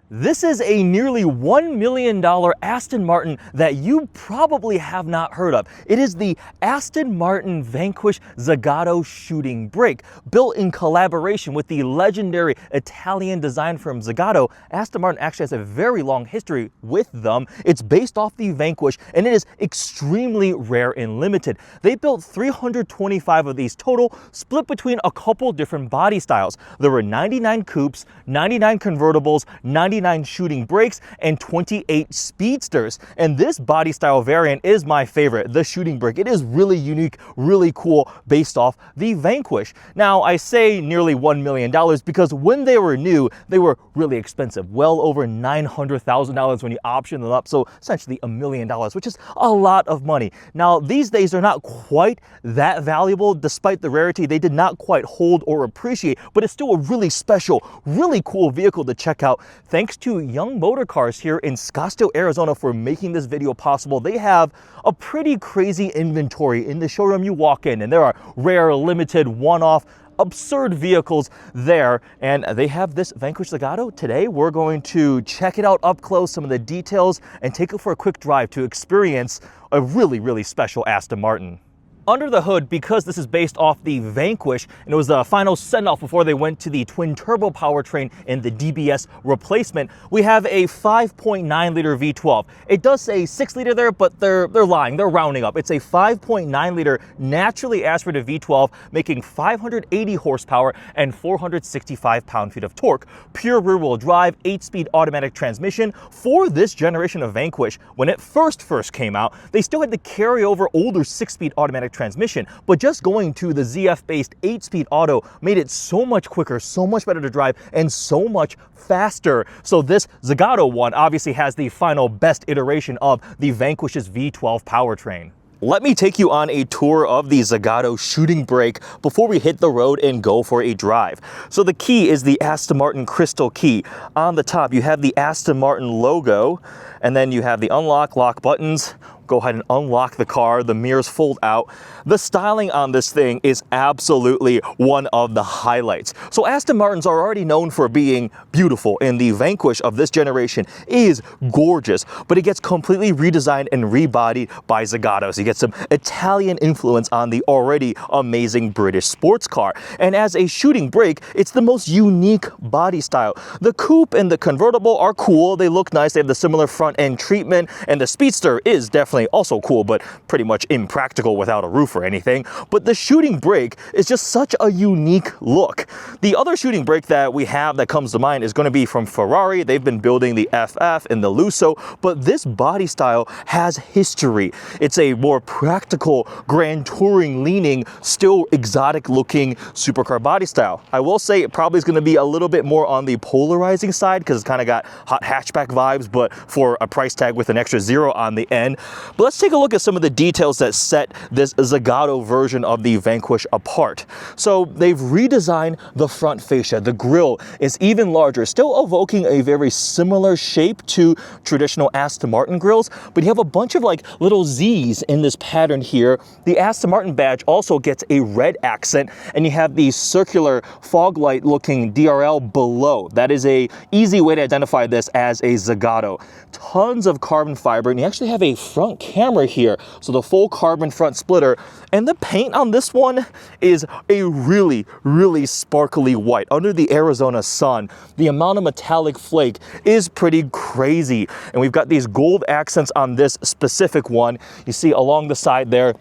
This is a nearly $1 million Aston Martin that you probably have not heard of. It is the Aston Martin Vanquish Zagato shooting brake. Built in collaboration with the legendary Italian design firm Zagato, Aston Martin actually has a very long history with them. It's based off the Vanquish and it is extremely rare and limited. They built 325 of these total, split between a couple different body styles. There were 99 coupes, 99 convertibles, 99 shooting brakes, and 28 speedsters. And this body style variant is my favorite, the shooting brake. It is really unique, really cool, based off the Vanquish. Now, I say nearly $1 million because when they were new, they were really expensive, well over $900,000 when you option them up. So essentially $1 million, which is a lot of money. Now, these days, they're not quite that valuable. Despite the rarity, they did not quite hold or appreciate, but it's still a really special, really cool vehicle to check out. Thanks to Young Motor Cars here in Scottsdale, Arizona for making this video possible. They have a pretty crazy inventory in the showroom you walk in, and there are rare, limited, one-off, absurd vehicles there, and they have this Vanquish Zagato. Today we're going to check it out up close, some of the details, and take it for a quick drive to experience a really, really special Aston Martin. Under the hood, because this is based off the Vanquish, and it was the final send-off before they went to the twin-turbo powertrain and the DBS replacement, we have a 5.9-liter V12. It does say 6-liter there, but they're lying. They're rounding up. It's a 5.9-liter naturally aspirated V12, making 580 horsepower and 465 pound-feet of torque. Pure rear-wheel drive, 8-speed automatic transmission. For this generation of Vanquish, when it first came out, they still had to carry over older 6-speed automatic transmission, but just going to the ZF-based 8-speed auto made it so much quicker, so much better to drive, and so much faster. So this Zagato one obviously has the final best iteration of the Vanquish's V12 powertrain. Let me take you on a tour of the Zagato shooting brake before we hit the road and go for a drive. So the key is the Aston Martin crystal key. On the top, you have the Aston Martin logo, and then you have the unlock, lock buttons. Go ahead and unlock the car. The mirrors fold out. The styling on this thing is absolutely one of the highlights. So Aston Martins are already known for being beautiful, and the Vanquish of this generation is gorgeous, but it gets completely redesigned and rebodied by Zagato. So you get some Italian influence on the already amazing British sports car. And as a shooting brake, it's the most unique body style. The coupe and the convertible are cool. They look nice. They have the similar front end treatment, and the speedster is definitely also cool, but pretty much impractical without a roof or anything. But the shooting brake is just such a unique look. The other shooting brake that we have that comes to mind is going to be from Ferrari. They've been building the FF and the Lusso, but this body style has history. It's a more practical, grand touring leaning, still exotic looking supercar body style. I will say it probably is going to be a little bit more on the polarizing side because it's kind of got hot hatchback vibes, but for a price tag with an extra 0 on the end. But let's take a look at some of the details that set this Zagato version of the Vanquish apart. So they've redesigned the front fascia. The grille is even larger, still evoking a very similar shape to traditional Aston Martin grills, but you have a bunch of like little Z's in this pattern here. The Aston Martin badge also gets a red accent, and you have the circular fog light looking DRL below. That is a easy way to identify this as a Zagato. Tons of carbon fiber, and you actually have a front camera here, so the full carbon front splitter. And the paint on this one is a really, really sparkly white. Under the Arizona sun, the amount of metallic flake is pretty crazy. And we've got these gold accents on this specific one. You see along the side there,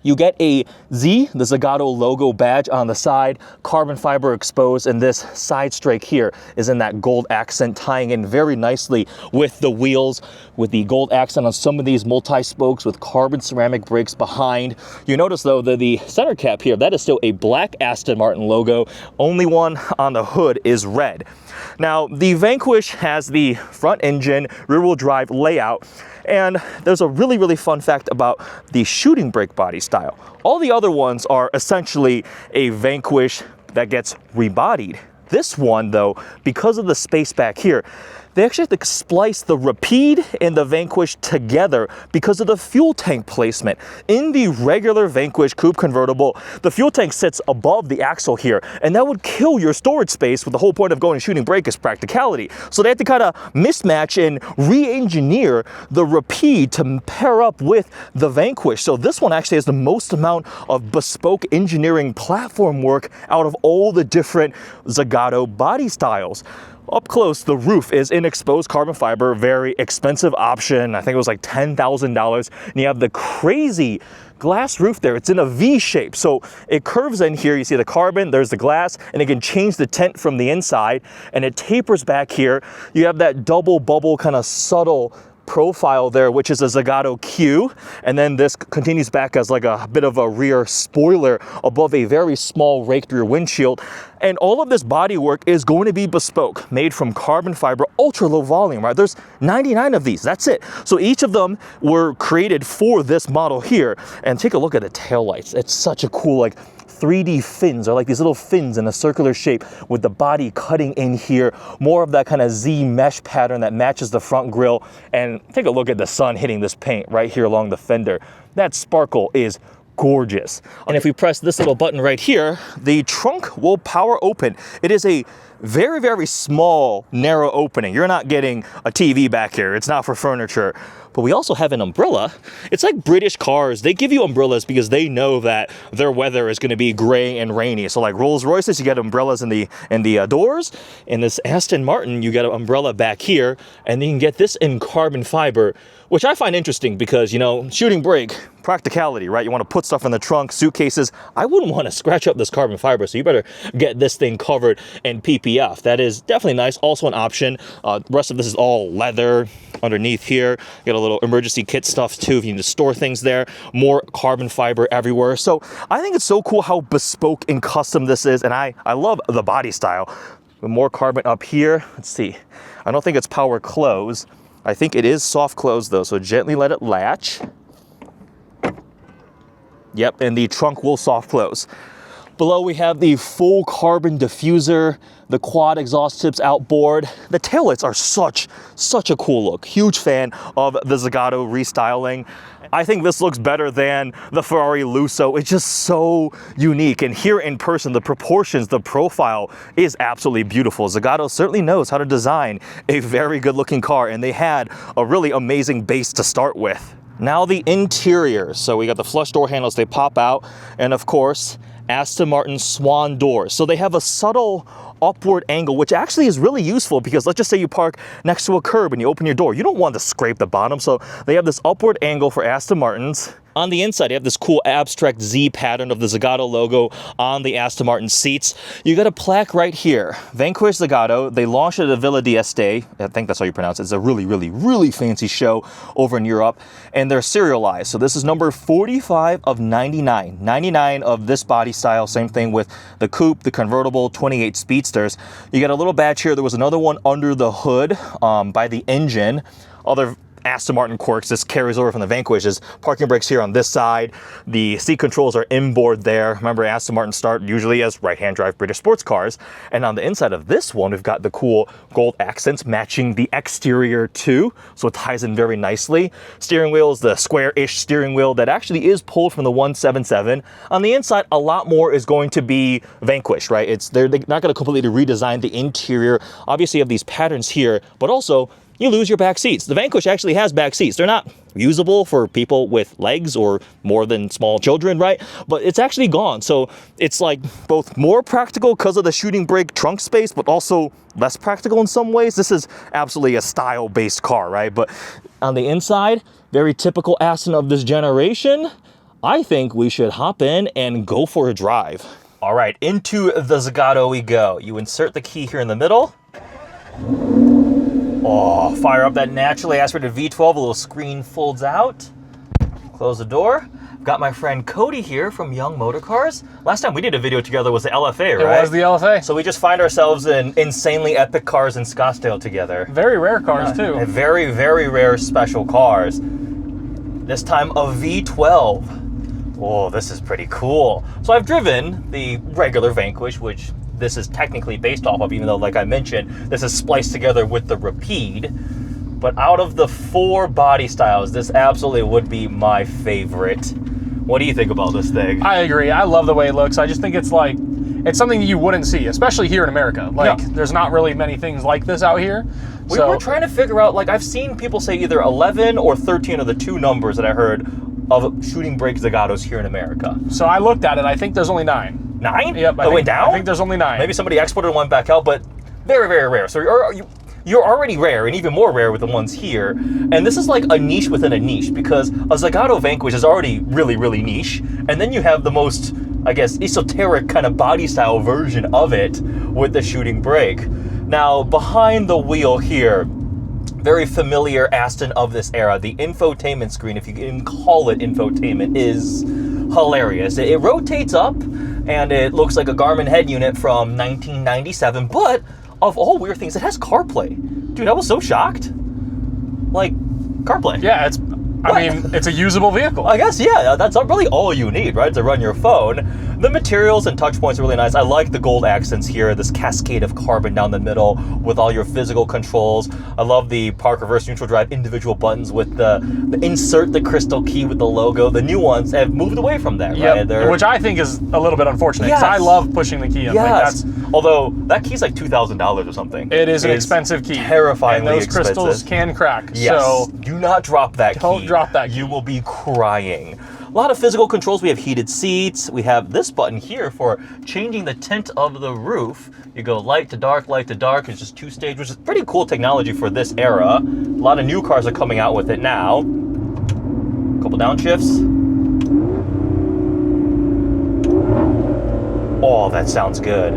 you get a Z, the Zagato logo badge on the side, carbon fiber exposed, and this side strake here is in that gold accent, tying in very nicely with the wheels, with the gold accent on some of these multi-spokes with carbon ceramic brakes behind. You notice though that the center cap here, that is still a black Aston Martin logo. Only one on the hood is red. Now, the Vanquish has the front engine, rear-wheel drive layout, and there's a really, really fun fact about the shooting brake body style. All the other ones are essentially a Vanquish that gets rebodied. This one, though, because of the space back here, they actually have to splice the Rapide and the Vanquish together because of the fuel tank placement. In the regular Vanquish coupe convertible, the fuel tank sits above the axle here, and that would kill your storage space with the whole point of going shooting brake is practicality. So they had to kind of mismatch and re-engineer the Rapide to pair up with the Vanquish. So this one actually has the most amount of bespoke engineering platform work out of all the different Zagato body styles. Up close, the roof is in exposed carbon fiber, very expensive option. I think it was like $10,000. And you have the crazy glass roof there. It's in a V shape. So it curves in here. You see the carbon, there's the glass, and it can change the tint from the inside. And it tapers back here. You have that double bubble kind of subtle profile there, which is a Zagato Q, and then this continues back as like a bit of a rear spoiler above a very small raked rear windshield. And all of this bodywork is going to be bespoke, made from carbon fiber, ultra low volume, right? There's 99 of these, that's it. So each of them were created for this model here. And take a look at the taillights. It's such a cool, like, 3D fins, or like these little fins in a circular shape with the body cutting in here. More of that kind of Z mesh pattern that matches the front grille. And take a look at the sun hitting this paint right here along the fender. That sparkle is gorgeous. And if we press this little button right here, the trunk will power open. It is a very, very small, narrow opening. You're not getting a TV back here. It's not for furniture. But we also have an umbrella. It's like British cars. They give you umbrellas because they know that their weather is going to be gray and rainy. So like Rolls Royces, you get umbrellas in the doors. In this Aston Martin, you get an umbrella back here, and then you can get this in carbon fiber, which I find interesting because, you know, shooting brake, practicality, right? You want to put stuff in the trunk, suitcases. I wouldn't want to scratch up this carbon fiber, so you better get this thing covered in PPF. That is definitely nice. Also an option. The rest of this is all leather. Underneath here, you got a little emergency kit stuff too if you need to store things there. More carbon fiber everywhere. So I think it's so cool how bespoke and custom this is, and I love the body style. More carbon up here. Let's see. I don't think it's power close. I think it is soft close though, so gently let it latch. Yep, and the trunk will soft close. Below we have the full carbon diffuser, the quad exhaust tips outboard. The taillights are such a cool look. Huge fan of the Zagato restyling. I think this looks better than the Ferrari Lusso. It's just so unique. And here in person, the proportions, the profile is absolutely beautiful. Zagato certainly knows how to design a very good looking car, and they had a really amazing base to start with. Now the interior. So we got the flush door handles, they pop out, and of course, Aston Martin swan doors. So they have a subtle upward angle, which actually is really useful because let's just say you park next to a curb and you open your door. You don't want to scrape the bottom. So they have this upward angle for Aston Martins. On the inside, you have this cool abstract Z pattern of the Zagato logo on the Aston Martin seats. You got a plaque right here. Vanquish Zagato. They launched it at Villa d'Este. I think that's how you pronounce it. It's a really fancy show over in Europe. And they're serialized. So this is number 45 of 99. 99 of this body style. Same thing with the coupe, the convertible, 28 speedsters. You got a little badge here. There was another one under the hood by the engine. Other Aston Martin quirks, this carries over from the Vanquish's. Parking brakes here on this side. The seat controls are inboard there. Remember, Aston Martin start usually as right-hand drive British sports cars. And on the inside of this one, we've got the cool gold accents matching the exterior too. So it ties in very nicely. Steering wheel is the square-ish steering wheel that actually is pulled from the 177. On the inside, a lot more is going to be Vanquish, right? They're not going to completely redesign the interior. Obviously, you have these patterns here, but also you lose your back seats. The Vanquish actually has back seats. They're not usable for people with legs or more than small children, right? But it's actually gone. So it's like both more practical because of the shooting brake trunk space, but also less practical in some ways. This is absolutely a style-based car, right? But on the inside, very typical Aston of this generation. I think we should hop in and go for a drive. All right, into the Zagato we go. You insert the key here in the middle. Oh, fire up that naturally aspirated V12, a little screen folds out. Close the door. Got my friend Cody here from Young Motor Cars. Last time we did a video together was the LFA, right? It was the LFA. So we just find ourselves in insanely epic cars in Scottsdale together. Very rare cars too. Very, very rare special cars. This time a V12. Oh, this is pretty cool. So I've driven the regular Vanquish, which this is technically based off of, even though, like I mentioned, this is spliced together with the Rapide. But out of the 4 body styles, this absolutely would be my favorite. What do you think about this thing? I agree. I love the way it looks. I just think it's like, it's something you wouldn't see, especially here in America. Like, there's not really many things like this out here. We were trying to figure out, like, I've seen people say either 11 or 13 are the 2 numbers that I heard of shooting brake Zagatos here in America. So I looked at it. I think there's only 9. 9? Yep. It went down? I think there's only 9. Maybe somebody exported one back out, but very, very rare. So you're already rare, and even more rare with the ones here. And this is like a niche within a niche, because a Zagato Vanquish is already really, really niche. And then you have the most, I guess, esoteric kind of body style version of it with the shooting brake. Now, behind the wheel here, very familiar Aston of this era. The infotainment screen, if you can call it infotainment, is hilarious. It rotates up, and it looks like a Garmin head unit from 1997, but of all weird things, it has CarPlay. Dude, I was so shocked. Like, CarPlay. Yeah, I mean, it's a usable vehicle. I guess, yeah, that's really all you need, right, to run your phone. The materials and touch points are really nice. I like the gold accents here, this cascade of carbon down the middle with all your physical controls. I love the park, reverse, neutral drive, individual buttons with the insert the crystal key with the logo. The new ones have moved away from that, right? Which I think is a little bit unfortunate, because I love pushing the key in. Yes. Although, that key's like $2,000 or something. It is an expensive key. Terrifyingly expensive. And those crystals can crack. Yes. So do not drop that key. Don't drop that key. You will be crying. A lot of physical controls. We have heated seats. We have this button here for changing the tint of the roof. You go light to dark, light to dark. It's just 2-stage, which is pretty cool technology for this era. A lot of new cars are coming out with it now. Couple downshifts. Oh, that sounds good.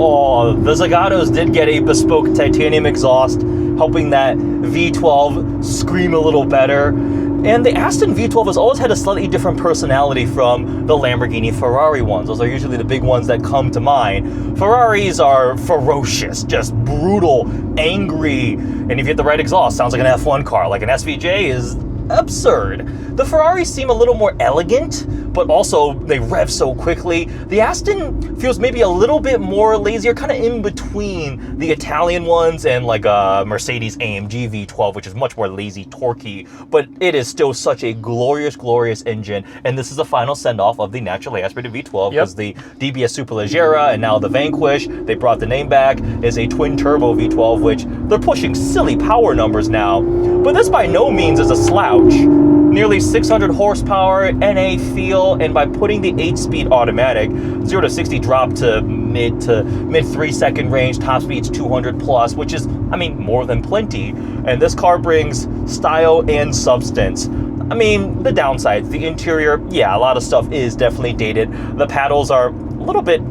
Oh, the Zagatos did get a bespoke titanium exhaust, helping that V12 scream a little better. And the Aston V12 has always had a slightly different personality from the Lamborghini Ferrari ones. Those are usually the big ones that come to mind. Ferraris are ferocious, just brutal, angry, and if you hit the right exhaust, sounds like an F1 car. Like an SVJ is absurd. The Ferraris seem a little more elegant, but also they rev so quickly. The Aston feels maybe a little bit more lazier, kind of in between the Italian ones and like a Mercedes AMG V12, which is much more lazy, torquey, but it is still such a glorious, glorious engine. And this is the final send-off of the naturally aspirated V12, because the DBS Superleggera and now the Vanquish, they brought the name back, is a twin-turbo V12, which they're pushing silly power numbers now. But this by no means is a slouch. Nearly 600 horsepower, NA feel, and by putting the 8-speed automatic, 0 to 60 drop to mid 3-second range, top speed's 200 plus, which is, I mean, more than plenty. And this car brings style and substance. I mean, the downsides, the interior, yeah, a lot of stuff is definitely dated. The paddles are a little bit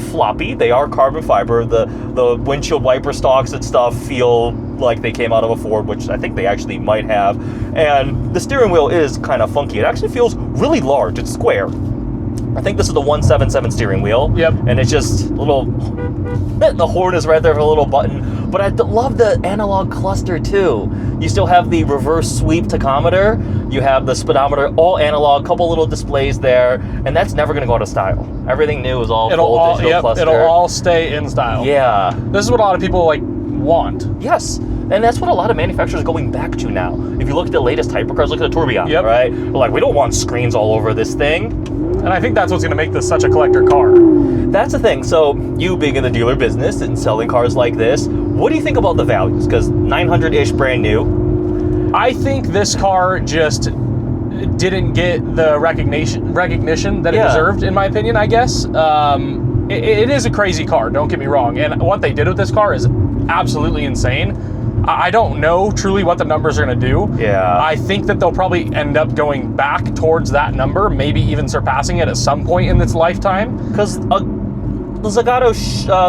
floppy. They are carbon fiber. The windshield wiper stalks and stuff feel like they came out of a Ford, which I think they actually might have. And the steering wheel is kind of funky. It actually feels really large. It's square. I think this is the 177 steering wheel. Yep. And it's just a little, the horn is right there for a little button. But I love the analog cluster too. You still have the reverse sweep tachometer. You have the speedometer, all analog, couple little displays there. And that's never going to go out of style. Everything new is all full digital cluster. It'll all stay in style. Yeah. This is what a lot of people want. Yes. And that's what a lot of manufacturers are going back to now. If you look at the latest hypercars, look at the Tourbillon, right? They're like, we don't want screens all over this thing. And I think that's what's going to make this such a collector car. That's the thing. So you being in the dealer business and selling cars like this, what do you think about the values? Because 900-ish brand new. I think this car just didn't get the recognition that it deserved, in my opinion, I guess. It is a crazy car, don't get me wrong. And what they did with this car is absolutely insane. I don't know truly what the numbers are going to do. Yeah. I think that they'll probably end up going back towards that number, maybe even surpassing it at some point in its lifetime. Because the Zagato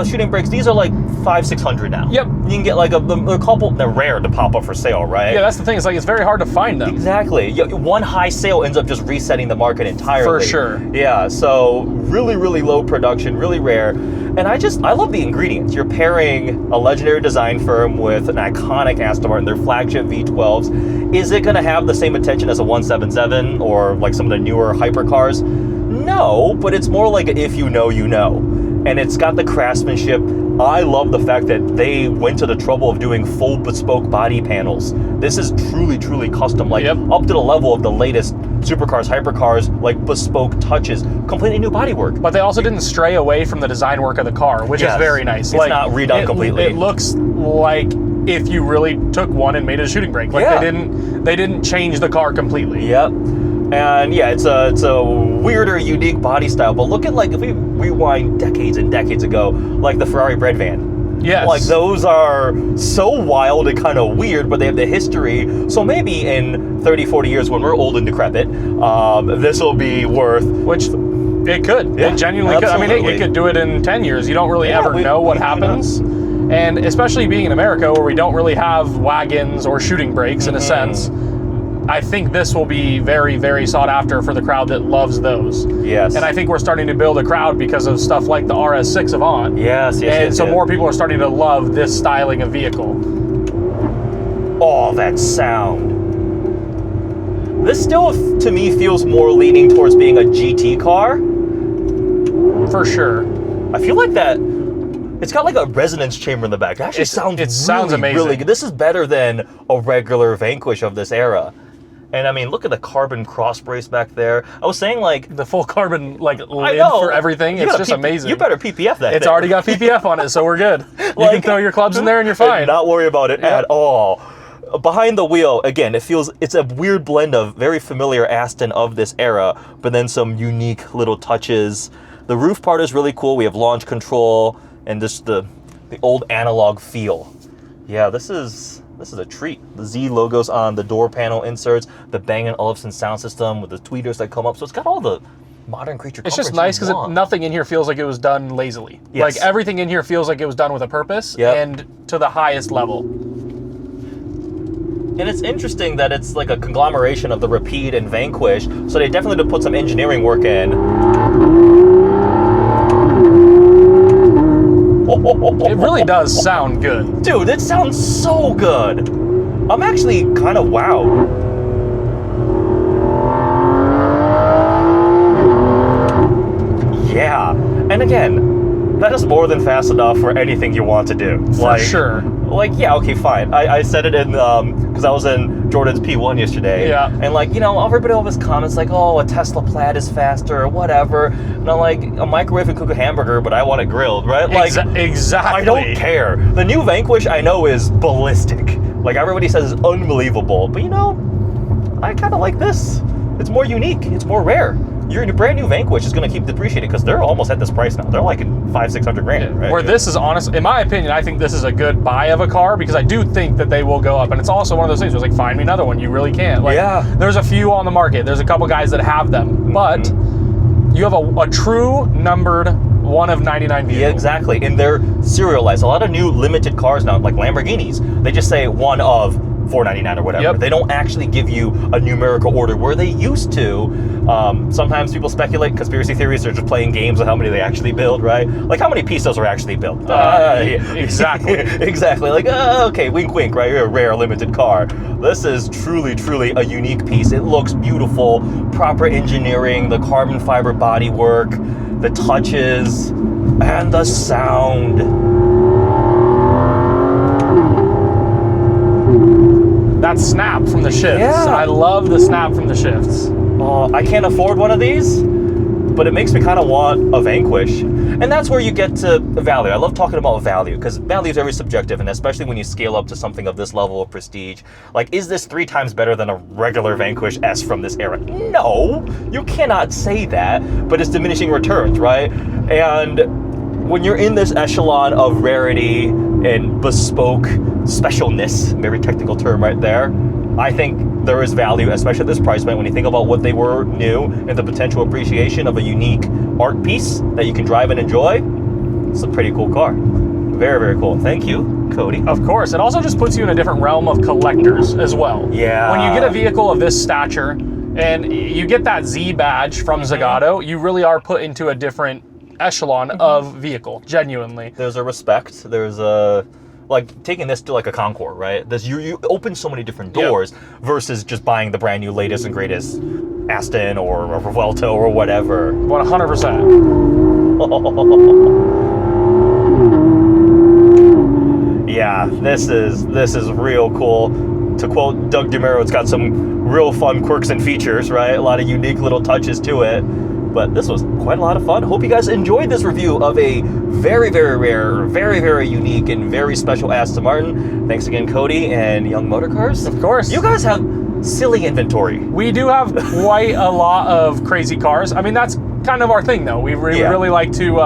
shooting brakes, these are like $500-600 now. Yep. You can get like a couple. They're rare to pop up for sale, right? Yeah, that's the thing. It's like it's very hard to find them. Exactly. One high sale ends up just resetting the market entirely. For sure. Yeah. So really, really low production, really rare. And I love the ingredients. You're pairing a legendary design firm with an iconic Aston Martin, their flagship V12s. Is it going to have the same attention as a 177 or like some of the newer hypercars? No, but it's more like if you know, you know. And it's got the craftsmanship. I love the fact that they went to the trouble of doing full bespoke body panels. This is truly, truly custom, like up to the level of the latest supercars, hypercars, like bespoke touches, completely new bodywork. But they also didn't stray away from the design work of the car, which is very nice. It's not redone completely. It looks like if you really took one and made it a shooting brake. Like they didn't change the car completely. Yep. And yeah, it's a weirder, unique body style. But look at, like, if we rewind decades and decades ago, like the Ferrari bread van. Yes. Like, those are so wild and kind of weird, but they have the history. So maybe in 30, 40 years when we're old and decrepit, this will be worth... Which it could. Yeah, it genuinely could. I mean, it could do it in 10 years. You don't really ever know what happens. And especially being in America, where we don't really have wagons or shooting brakes in a sense, I think this will be very, very sought after for the crowd that loves those. Yes. And I think we're starting to build a crowd because of stuff like the RS6 Avant. Yes. And so more people are starting to love this styling of vehicle. Oh, that sound. This still, to me, feels more leaning towards being a GT car. For sure. I feel like that... It's got like a resonance chamber in the back. It actually sounds amazing. Really good. This is better than a regular Vanquish of this era. And I mean, look at the carbon cross brace back there. I was saying, like, the full carbon lid for everything. It's just amazing. You better PPF that. It's already got PPF on it, so we're good. You can throw your clubs in there and you're fine. And not worry about it at all. Behind the wheel, again, it's a weird blend of very familiar Aston of this era, but then some unique little touches. The roof part is really cool. We have launch control and just the old analog feel. Yeah, this is a treat. The Z logos on the door panel inserts, the Bang & Olufsen sound system with the tweeters that come up. So it's got all the modern creature comforts. It's just nice because nothing in here feels like it was done lazily. Yes. Like everything in here feels like it was done with a purpose and to the highest level. And it's interesting that it's like a conglomeration of the Rapide and Vanquish, so they definitely did put some engineering work in. It really does sound good. Dude, it sounds so good. I'm actually kind of wowed. Yeah. And again, that is more than fast enough for anything you want to do. For sure. Like, yeah, okay, fine. I said it in, because I was in Jordan's P1 yesterday. Yeah. And, like, you know, everybody always comments, like, oh, a Tesla Plaid is faster or whatever. And I'm like, a microwave and cook a hamburger, but I want it grilled, right? Like, exactly. I don't care. The new Vanquish, I know, is ballistic. Like, everybody says it's unbelievable. But, you know, I kind of like this. It's more unique. It's more rare. Your brand new Vanquish is going to keep depreciating because they're almost at this price now. They're like $500-600 grand, right? Where this is honest, in my opinion, I think this is a good buy of a car because I do think that they will go up. And it's also one of those things where it's like, find me another one. You really can't. Like, there's a few on the market. There's a couple guys that have them. But you have a true numbered one of 99 vehicles. Yeah, exactly. And they're serialized. A lot of new limited cars now, like Lamborghinis, they just say one of 499 or whatever. They don't actually give you a numerical order where they used to. Sometimes people speculate conspiracy theories. They're just playing games of how many they actually build, right? Like how many Pistos are actually built. Exactly. Exactly. Like, okay, wink, wink, right? You're a rare, limited car. This is truly, truly a unique piece. It looks beautiful, proper engineering, the carbon fiber bodywork, the touches, and the sound. That snap from the shifts. Yeah. I love the snap from the shifts. I can't afford one of these, but it makes me kind of want a Vanquish. And that's where you get to value. I love talking about value because value is very subjective, and especially when you scale up to something of this level of prestige. Like, is this 3 times better than a regular Vanquish S from this era? No, you cannot say that, but it's diminishing returns, right? And when you're in this echelon of rarity and bespoke specialness, very technical term right there, I think there is value, especially at this price point, when you think about what they were new and the potential appreciation of a unique art piece that you can drive and enjoy. It's a pretty cool car. Very, very cool. Thank you, Cody. Of course. It also just puts you in a different realm of collectors as well. Yeah. When you get a vehicle of this stature and you get that Z badge from Zagato, you really are put into a different echelon of vehicle, genuinely. There's a respect. There's a, like taking this to like a Concours, right? This you open so many different doors versus just buying the brand new latest and greatest Aston or a Vuelta or whatever. 100%. Yeah, this is real cool. To quote Doug DeMuro, it's got some real fun quirks and features, right? A lot of unique little touches to it. But this was quite a lot of fun. Hope you guys enjoyed this review of a very, very rare, very, very unique, and very special Aston Martin. Thanks again, Cody and Young Motor Cars. Of course. You guys have silly inventory. We do have quite a lot of crazy cars. I mean, that's kind of our thing, though. We really like to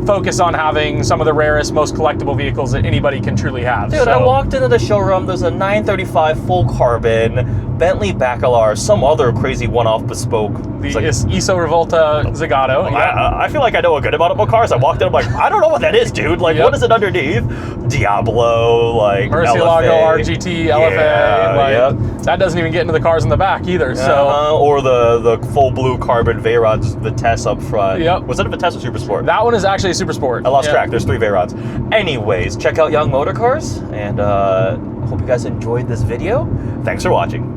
focus on having some of the rarest, most collectible vehicles that anybody can truly have. Dude, I walked into the showroom. There's a 935 full carbon, Bentley Bacalar, some other crazy one-off bespoke. The ISO Revolta Zagato. I feel like I know a good amount about cars. I walked in, I'm like, I don't know what that is, dude. Like, what is it underneath? Diablo, like Murcielago, RGT, LFA. That doesn't even get into the cars in the back either. So or the full blue carbon Veyrons, Vitesse up front. Was that a Vitesse or Super Sport? That one is actually a Super Sport. I lost track. There's 3 Veyrons. Anyways, check out Young Motor Cars, and hope you guys enjoyed this video. Thanks for watching.